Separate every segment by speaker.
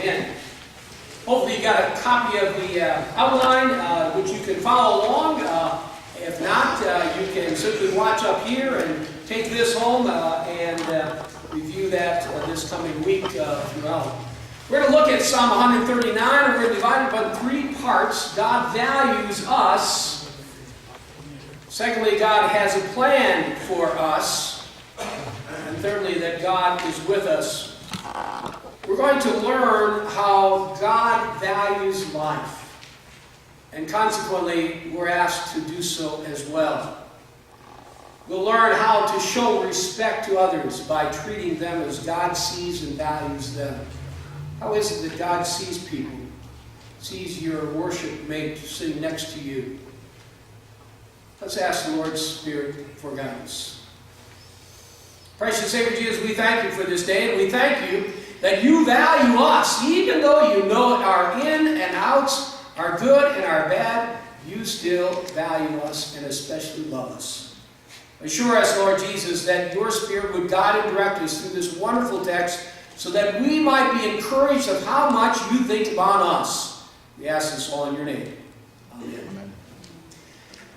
Speaker 1: Amen. Hopefully you got a copy of the outline, which you can follow along. If not, you can simply watch up here and take this home and review that this coming week throughout. We're going to look at Psalm 139, and we're going to divide it up in three parts. God values us. Secondly, God has a plan for us. And thirdly, that God is with us. We're going to learn how God values life. And consequently, we're asked to do so as well. We'll learn how to show respect to others by treating them as God sees and values them. How is it that God sees people, sees your worship mate sitting next to you? Let's ask the Lord's Spirit for guidance. Precious Savior Jesus, we thank you for this day, and we thank you that you value us. Even though you know our in and outs, our good and our bad, you still value us and especially love us. Assure us, Lord Jesus, that your Spirit would guide and direct us through this wonderful text so that we might be encouraged of how much you think about us. We ask this all in your name. Amen.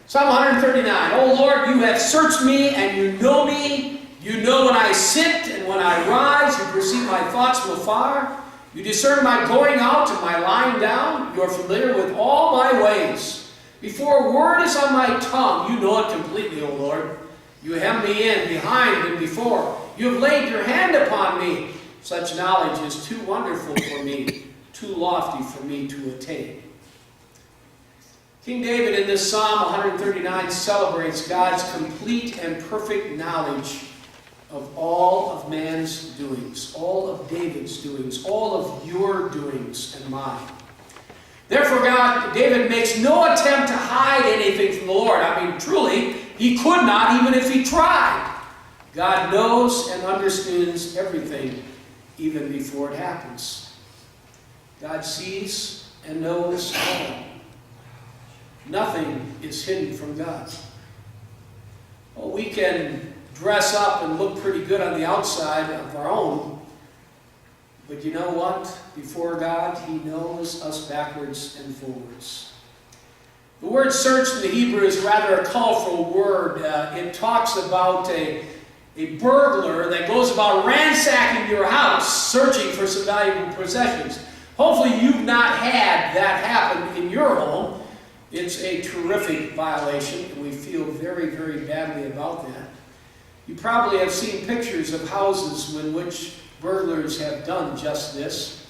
Speaker 1: Psalm 139. O Lord, you have searched me and you know me. You know when I sit and when I rise. You perceive my thoughts from afar. You discern my going out and my lying down. You are familiar with all my ways. Before a word is on my tongue, you know it completely, O Lord. You hem me in, behind and before. You have laid your hand upon me. Such knowledge is too wonderful for me, too lofty for me to attain. King David in this Psalm 139 celebrates God's complete and perfect knowledge of all of man's doings, all of David's doings, all of your doings and mine. Therefore, David makes no attempt to hide anything from the Lord. I mean, truly, he could not, even if he tried. God knows and understands everything, even before it happens. God sees and knows all. Nothing is hidden from God. Well, we can dress up and look pretty good on the outside of our own, but you know what? Before God, he knows us backwards and forwards. The word search in the Hebrew is rather a colorful word. It talks about a burglar that goes about ransacking your house, searching for some valuable possessions. Hopefully you've not had that happen in your home. It's a terrific violation, and we feel very, very badly about that. You probably have seen pictures of houses in which burglars have done just this.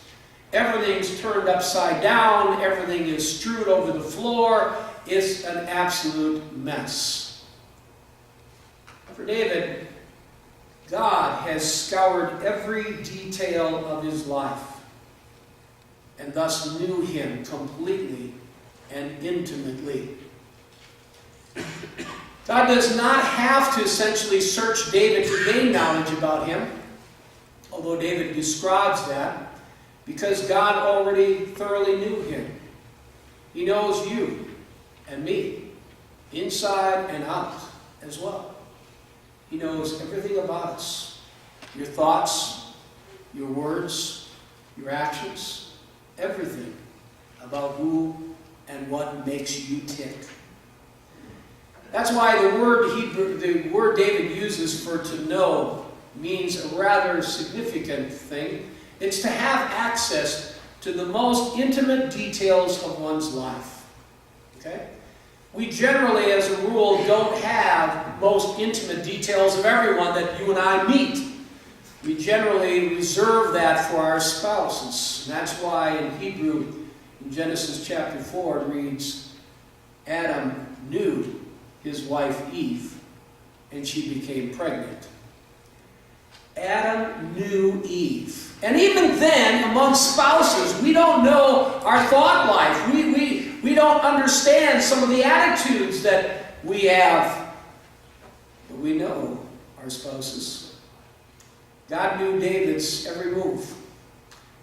Speaker 1: Everything's turned upside down. Everything is strewed over the floor. It's an absolute mess. For David, God has scoured every detail of his life and thus knew him completely and intimately. God does not have to essentially search David to gain knowledge about him, although David describes that, because God already thoroughly knew him. He knows you and me, inside and out as well. He knows everything about us, your thoughts, your words, your actions, everything about who and what makes you tick. That's why the word David uses for to know means a rather significant thing. It's to have access to the most intimate details of one's life. Okay? We generally, as a rule, don't have most intimate details of everyone that you and I meet. We generally reserve that for our spouses. And that's why in Hebrew, in Genesis chapter 4, it reads, Adam knew his wife Eve, and she became pregnant. Adam knew Eve. And even then, among spouses, we don't know our thought life. We don't understand some of the attitudes that we have. But we know our spouses. God knew David's every move.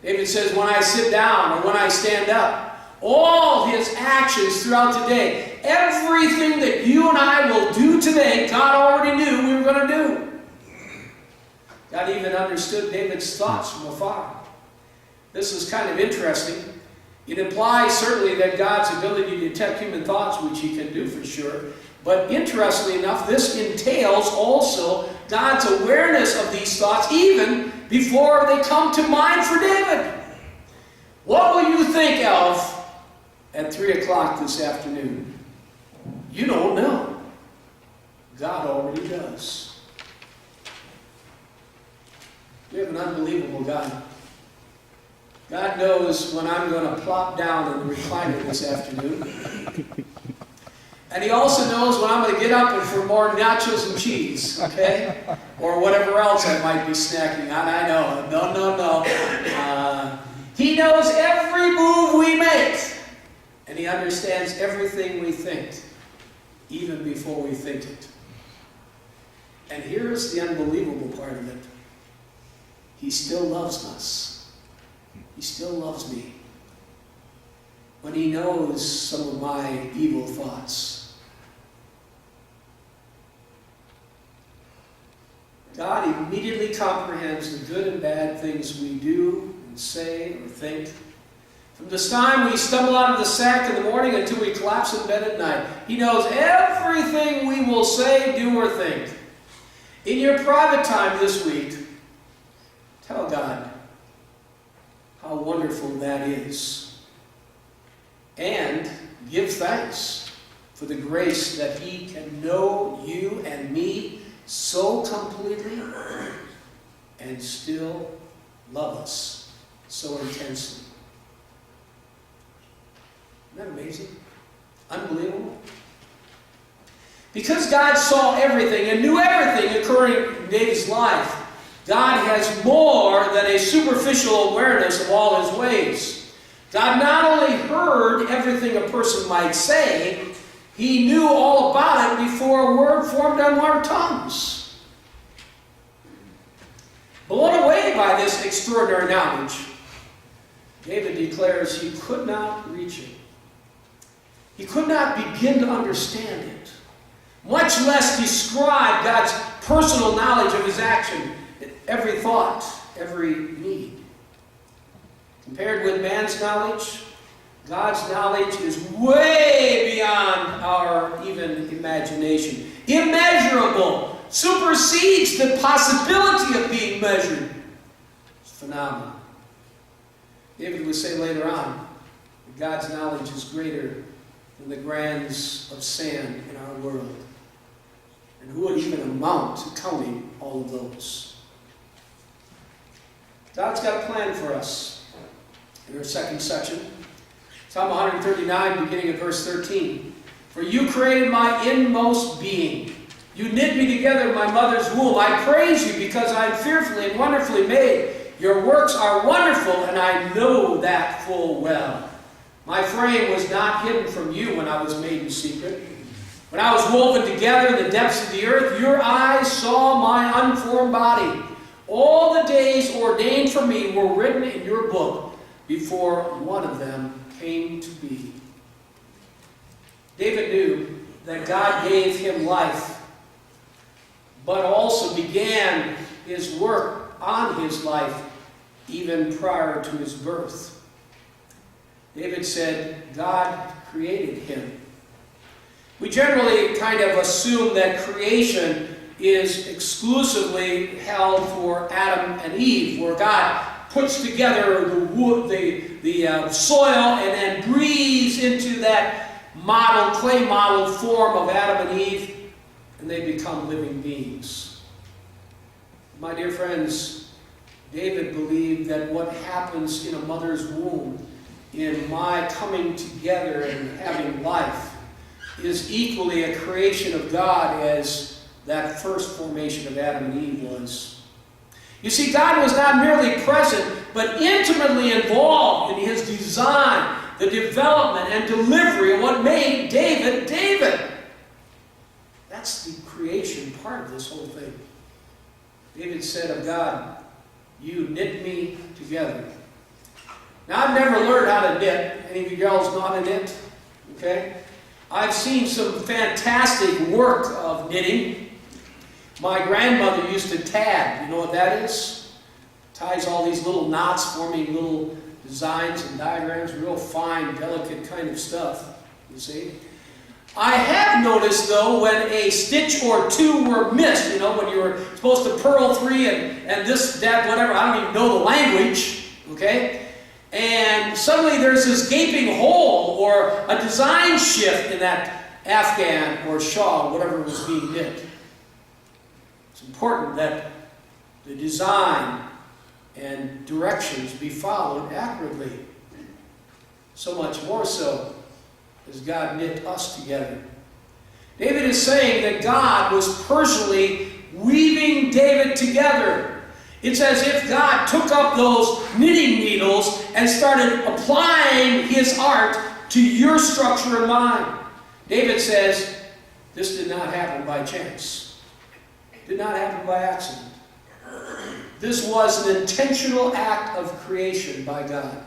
Speaker 1: David says, when I sit down or when I stand up, all his actions throughout the day, everything that you and I will do today, God already knew we were going to do. God even understood David's thoughts from afar. This is kind of interesting. It implies certainly that God's ability to detect human thoughts, which he can do for sure. But interestingly enough, this entails also God's awareness of these thoughts even before they come to mind for David. What will you think of at 3 o'clock this afternoon? You don't know. God already does. We have an unbelievable God. God knows when I'm going to plop down in the recliner this afternoon. And he also knows when I'm going to get up and for more nachos and cheese, okay? Or whatever else I might be snacking on. I know. No. He knows every move we make. And he understands everything we think, even before we think it. And here's the unbelievable part of it. He still loves us. He still loves me. When he knows some of my evil thoughts. God immediately comprehends the good and bad things we do and say or think. From the time we stumble out of the sack in the morning until we collapse in bed at night. He knows everything we will say, do, or think. In your private time this week, tell God how wonderful that is. And give thanks for the grace that he can know you and me so completely and still love us so intensely. Isn't that amazing? Unbelievable? Because God saw everything and knew everything occurring in David's life, God has more than a superficial awareness of all his ways. God not only heard everything a person might say, he knew all about it before a word formed on our tongues. Blown away by this extraordinary knowledge, David declares he could not reach it. He could not begin to understand it, much less describe God's personal knowledge of his action, every thought, every need. Compared with man's knowledge, God's knowledge is way beyond our even imagination. Immeasurable, supersedes the possibility of being measured. It's phenomenal. David would say later on that God's knowledge is greater than the grains of sand in our world. And who would even amount to counting all of those? God's got a plan for us. In our second section, Psalm 139, beginning at verse 13. For you created my inmost being. You knit me together in my mother's womb. I praise you because I am fearfully and wonderfully made. Your works are wonderful, and I know that full well. My frame was not hidden from you when I was made in secret. When I was woven together in the depths of the earth, your eyes saw my unformed body. All the days ordained for me were written in your book before one of them came to be. David knew that God gave him life, but also began his work on his life even prior to his birth. David said, God created him. We generally kind of assume that creation is exclusively held for Adam and Eve, where God puts together the wood, the soil, and then breathes into that model, clay model form of Adam and Eve, and they become living beings. My dear friends, David believed that what happens in a mother's womb, in my coming together and having life, is equally a creation of God as that first formation of Adam and Eve was. You see, God was not merely present, but intimately involved in his design, the development and delivery of what made David, David. That's the creation part of this whole thing. David said of God, you knit me together. Now, I've never learned how to knit. Any of you girls know how to knit? Okay? I've seen some fantastic work of knitting. My grandmother used to tab. You know what that is? ties all these little knots, forming little designs and diagrams, real fine, delicate kind of stuff, you see. I have noticed, though, when a stitch or two were missed, when you were supposed to purl 3 and this, that, whatever, I don't even know the language, okay? And suddenly there's this gaping hole or a design shift in that afghan or shawl, whatever was being knit. It's important that the design and directions be followed accurately. So much more so as God knit us together. David is saying that God was personally weaving David together. It's as if God took up those knitting needles and started applying his art to your structure and mine. David says, this did not happen by chance. It did not happen by accident. This was an intentional act of creation by God.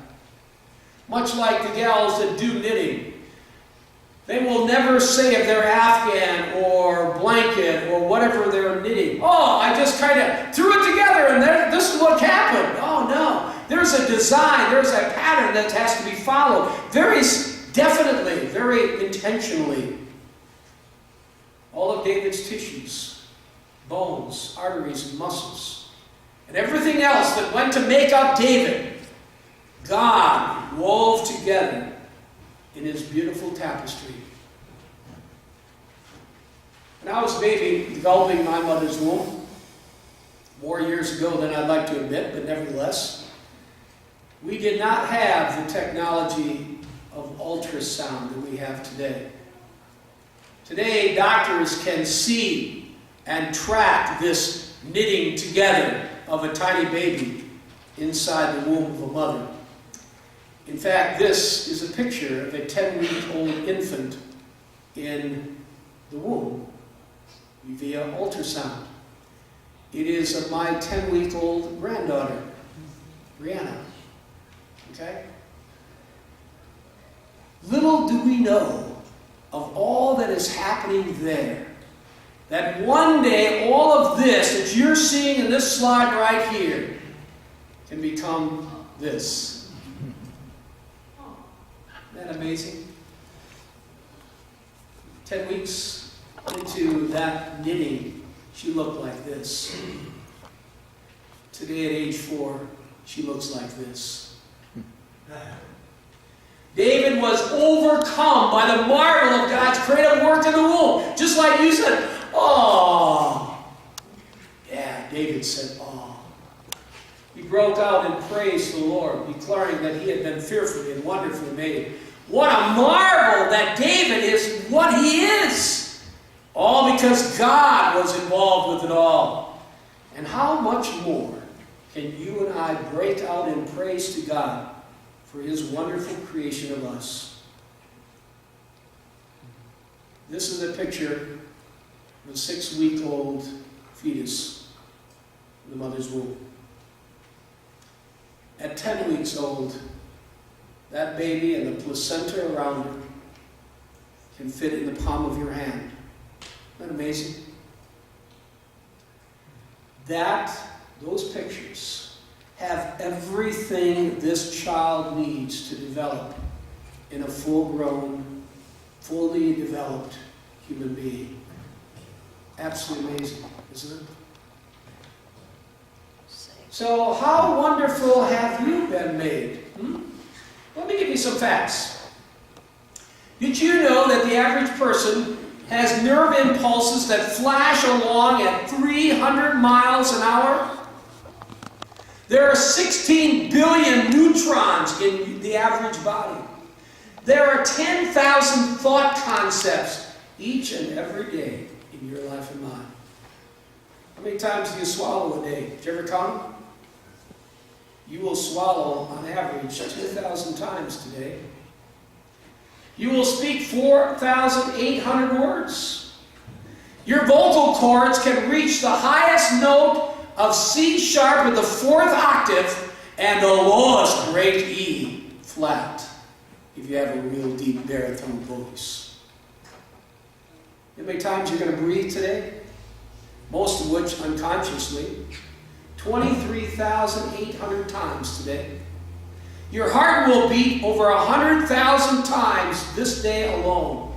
Speaker 1: Much like the gals that do knitting. They will never say of their afghan or blanket or whatever they're knitting, oh, I just kind of threw it together and this is what happened. Oh, no. There's a design, there's a pattern that has to be followed. Very definitely, very intentionally. All of David's tissues, bones, arteries, and muscles, and everything else that went to make up David, God wove together in his beautiful tapestry. When I was a baby, developing my mother's womb, more years ago than I'd like to admit, but nevertheless, we did not have the technology of ultrasound that we have today. Today, doctors can see and track this knitting together of a tiny baby inside the womb of a mother. In fact, this is a picture of a 10-week-old infant in the womb via ultrasound. It is of my 10-week-old granddaughter, Brianna. Okay? Little do we know of all that is happening there, that one day all of this that you're seeing in this slide right here can become this. Isn't that amazing? 10 weeks into that knitting, she looked like this. Today at age 4, she looks like this. David was overcome by the marvel of God's creative work in the womb. Just like you said, oh. Yeah, David said, oh. He broke out in praise to the Lord, declaring that he had been fearfully and wonderfully made. What a marvel that David is what he is. All because God was involved with it all. And how much more can you and I break out in praise to God for his wonderful creation of us? This is a picture of a 6-week-old fetus in the mother's womb. At 10 weeks old, that baby and the placenta around it can fit in the palm of your hand. Isn't that amazing? Those pictures have everything this child needs to develop in a full-grown, fully developed human being. Absolutely amazing, isn't it? So, how wonderful have you been made? Let me give you some facts. Did you know that the average person has nerve impulses that flash along at 300 miles an hour? There are 16 billion neutrons in the average body. There are 10,000 thought concepts each and every day in your life and mine. How many times do you swallow a day? Did you ever count them? You will swallow, on average, 2,000 times today. You will speak 4,800 words. Your vocal cords can reach the highest note of C sharp with the 4th octave and the lowest grade E flat, if you have a real deep baritone voice. How many times you're going to breathe today? Most of which unconsciously. 23,800 times today. Your heart will beat over 100,000 times this day alone.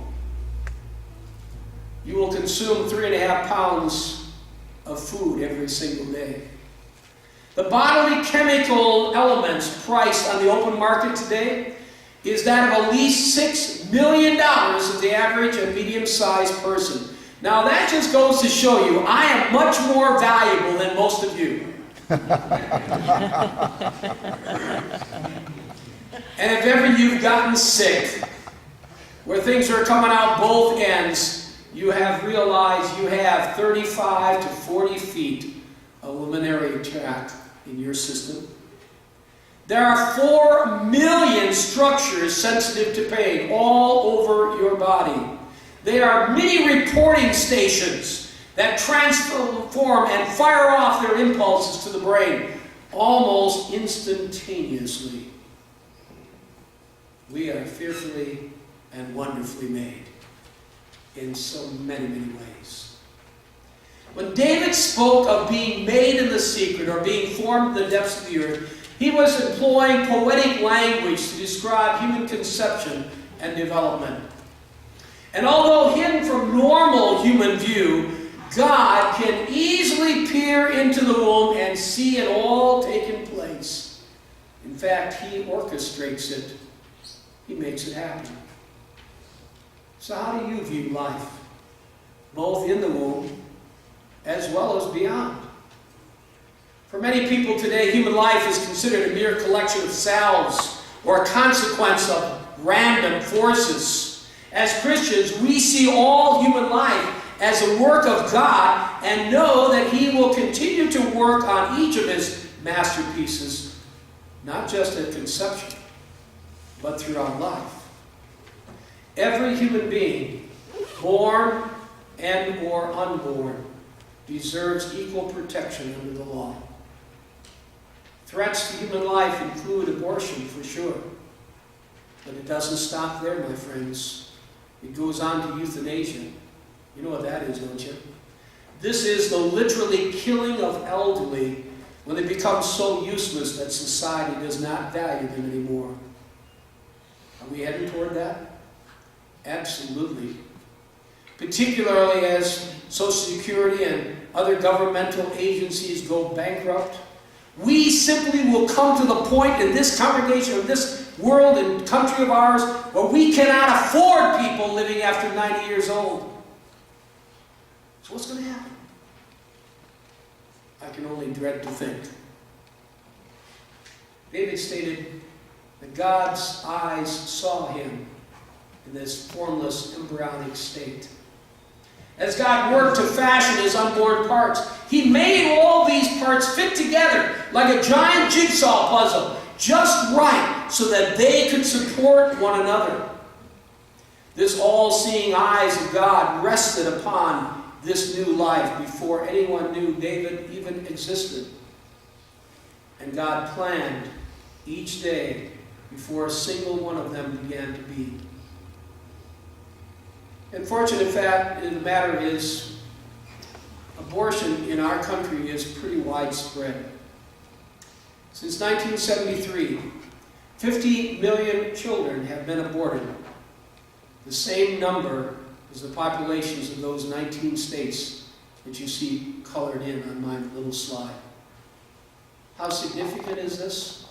Speaker 1: You will consume 3.5 pounds of food every single day. The bodily chemical elements priced on the open market today is that of at least $6 million of the average and medium-sized person. Now that just goes to show you, I am much more valuable than most of you. And if ever you've gotten sick, where things are coming out both ends, you have realized you have 35 to 40 feet of urinary tract in your system. There are 4 million structures sensitive to pain all over your body. There are many reporting stations that transform and fire off their impulses to the brain almost instantaneously. We are fearfully and wonderfully made in so many, many ways. When David spoke of being made in the secret or being formed in the depths of the earth, he was employing poetic language to describe human conception and development. And although hidden from normal human view, God can easily peer into the womb and see it all taking place. In fact, he orchestrates it. He makes it happen. So how do you view life, both in the womb as well as beyond? For many people today, human life is considered a mere collection of cells or a consequence of random forces. As Christians, we see all human life as a work of God and know that He will continue to work on each of His masterpieces, not just at conception, but throughout life. Every human being, born and or unborn, deserves equal protection under the law. Threats to human life include abortion, for sure. But it doesn't stop there, my friends. It goes on to euthanasia. You know what that is, don't you? This is the literally killing of elderly when they become so useless that society does not value them anymore. Are we heading toward that? Absolutely. Particularly as Social Security and other governmental agencies go bankrupt, we simply will come to the point in this congregation, of this world and country of ours, where we cannot afford people living after 90 years old. So what's going to happen? I can only dread to think. David stated that God's eyes saw him in this formless embryonic state. As God worked to fashion His unborn parts, He made all these parts fit together like a giant jigsaw puzzle, just right so that they could support one another. This all-seeing eyes of God rested upon this new life before anyone knew David even existed. And God planned each day before a single one of them began to be. Unfortunate fact of the matter is, abortion in our country is pretty widespread. Since 1973, 50 million children have been aborted. The same number as the populations of those 19 states that you see colored in on my little slide. How significant is this?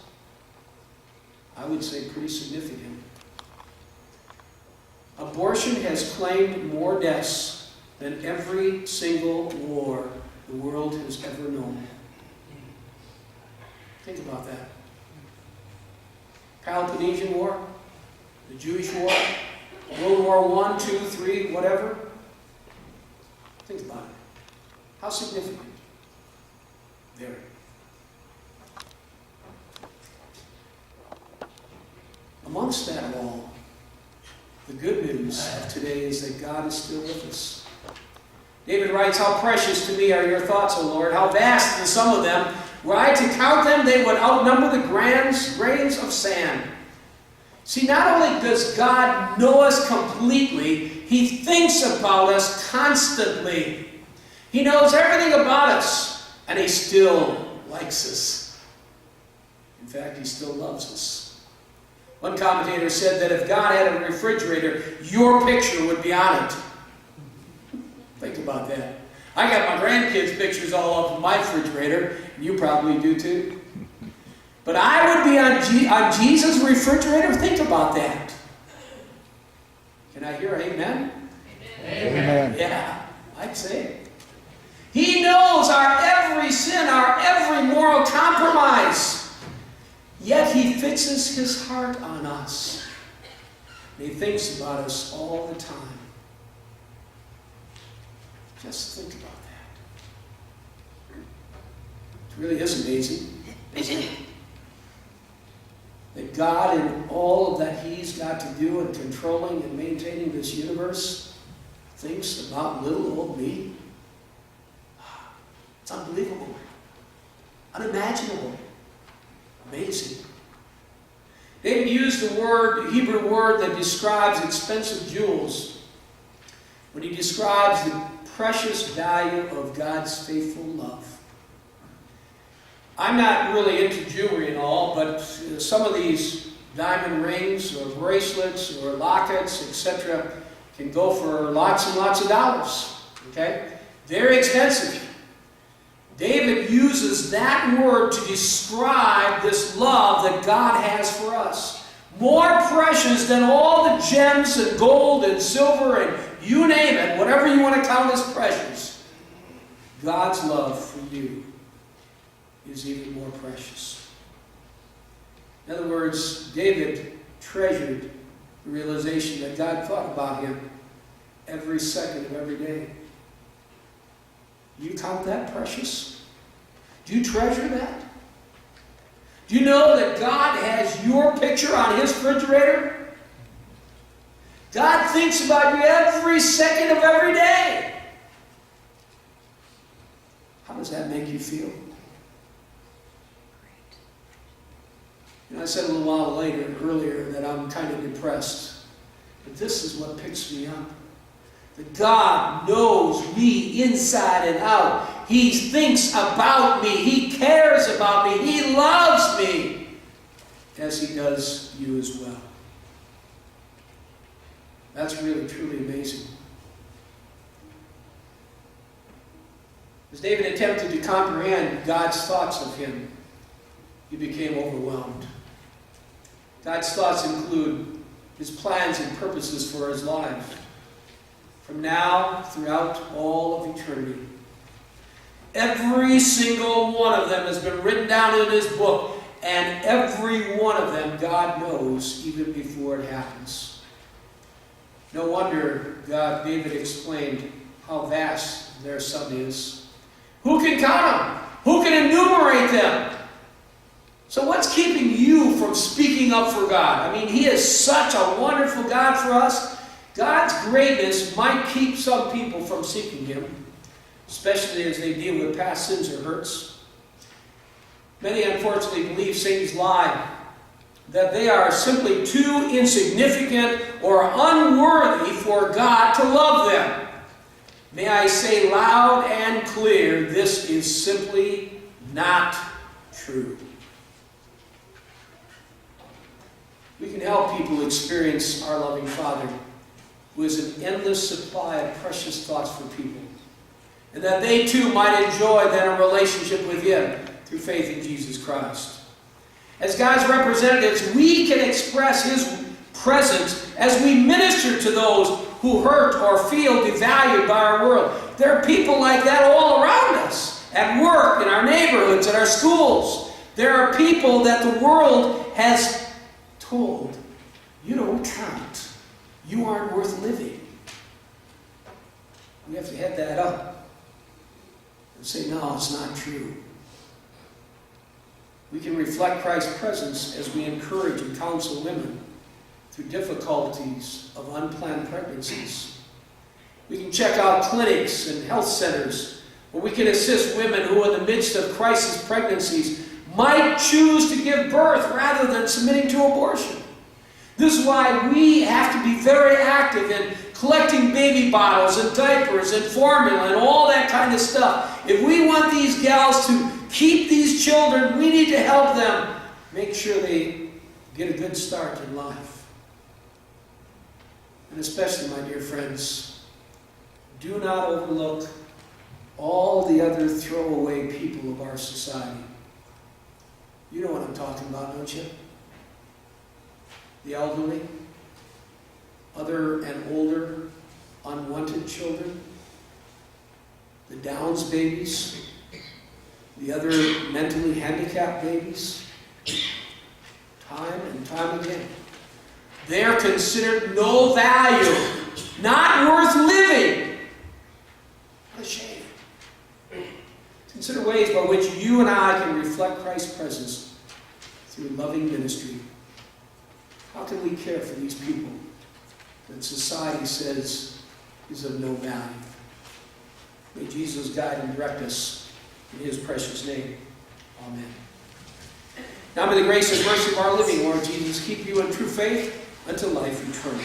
Speaker 1: I would say pretty significant. Abortion has claimed more deaths than every single war the world has ever known. Think about that. Peloponnesian War, the Jewish War, World War I, II, III, whatever. Think about it. How significant? Very. Amongst that all, the good news of today is that God is still with us. David writes, "How precious to me are your thoughts, O Lord. How vast the sum of them. Were I to count them, they would outnumber the grains of sand." See, not only does God know us completely, He thinks about us constantly. He knows everything about us, and He still likes us. In fact, he still loves us. One commentator said that if God had a refrigerator, your picture would be on it. Think about that. I got my grandkids' pictures all up in my refrigerator, and you probably do too. But I would be on Jesus' refrigerator? Think about that. Can I hear amen?
Speaker 2: Amen.
Speaker 1: Yeah, I'd say it. He knows our every sin, our every moral compromise. Yet he fixes his heart on us. And he thinks about us all the time. Just think about that. It really is amazing, isn't it? That God, in all of that he's got to do in controlling and maintaining this universe, thinks about little old me. It's unbelievable. Unimaginable. Amazing. David used the Hebrew word that describes expensive jewels when he describes the precious value of God's faithful love. I'm not really into jewelry and all, but some of these diamond rings or bracelets or lockets, etc., can go for lots and lots of dollars. Okay? Very expensive. David uses that word to describe this love that God has for us. More precious than all the gems and gold and silver and you name it, whatever you want to count as precious. God's love for you is even more precious. In other words, David treasured the realization that God thought about him every second of every day. Do you count that precious? Do you treasure that? Do you know that God has your picture on his refrigerator? God thinks about you every second of every day. How does that make you feel? I said a little while earlier that I'm kind of depressed. But this is what picks me up. That God knows me inside and out. He thinks about me. He cares about me. He loves me. As he does you as well. That's really, truly amazing. As David attempted to comprehend God's thoughts of him, he became overwhelmed. God's thoughts include his plans and purposes for his life, from now throughout all of eternity. Every single one of them has been written down in his book, and every one of them God knows even before it happens. No wonder David explained how vast their sum is. Who can count them? Who can enumerate them? So what's keeping you from speaking up for God? I mean, he is such a wonderful God for us. God's greatness might keep some people from seeking him, especially as they deal with past sins or hurts. Many unfortunately believe Satan's lie that they are simply too insignificant or unworthy for God to love them. May I say loud and clear, this is simply not true. We can help people experience our loving Father, who is an endless supply of precious thoughts for people, and that they too might enjoy then a relationship with him through faith in Jesus Christ. As God's representatives, we can express his presence as we minister to those who hurt or feel devalued by our world. There are people like that all around us, at work, in our neighborhoods, at our schools. There are people that the world has told, you don't count. You aren't worth living. We have to head that up and say, no, it's not true. We can reflect Christ's presence as we encourage and counsel women through difficulties of unplanned pregnancies. We can check out clinics and health centers where we can assist women who, in the midst of crisis pregnancies, might choose to give birth rather than submitting to abortion. This is why we have to be very active in collecting baby bottles and diapers and formula and all that kind of stuff. If we want these gals to keep these children. We need to help them. Make sure they get a good start in life. And especially, my dear friends, do not overlook all the other throwaway people of our society. You know what I'm talking about, don't you? The elderly, other and older, unwanted children, the Downs babies, the other mentally handicapped babies, time and time again. They are considered no value, not worth living. What a shame. Consider ways by which you and I can reflect Christ's presence through loving ministry. How can we care for these people that society says is of no value? May Jesus guide and direct us in His precious name. Amen. Now may the grace and mercy of our living Lord Jesus keep you in true faith unto life eternal.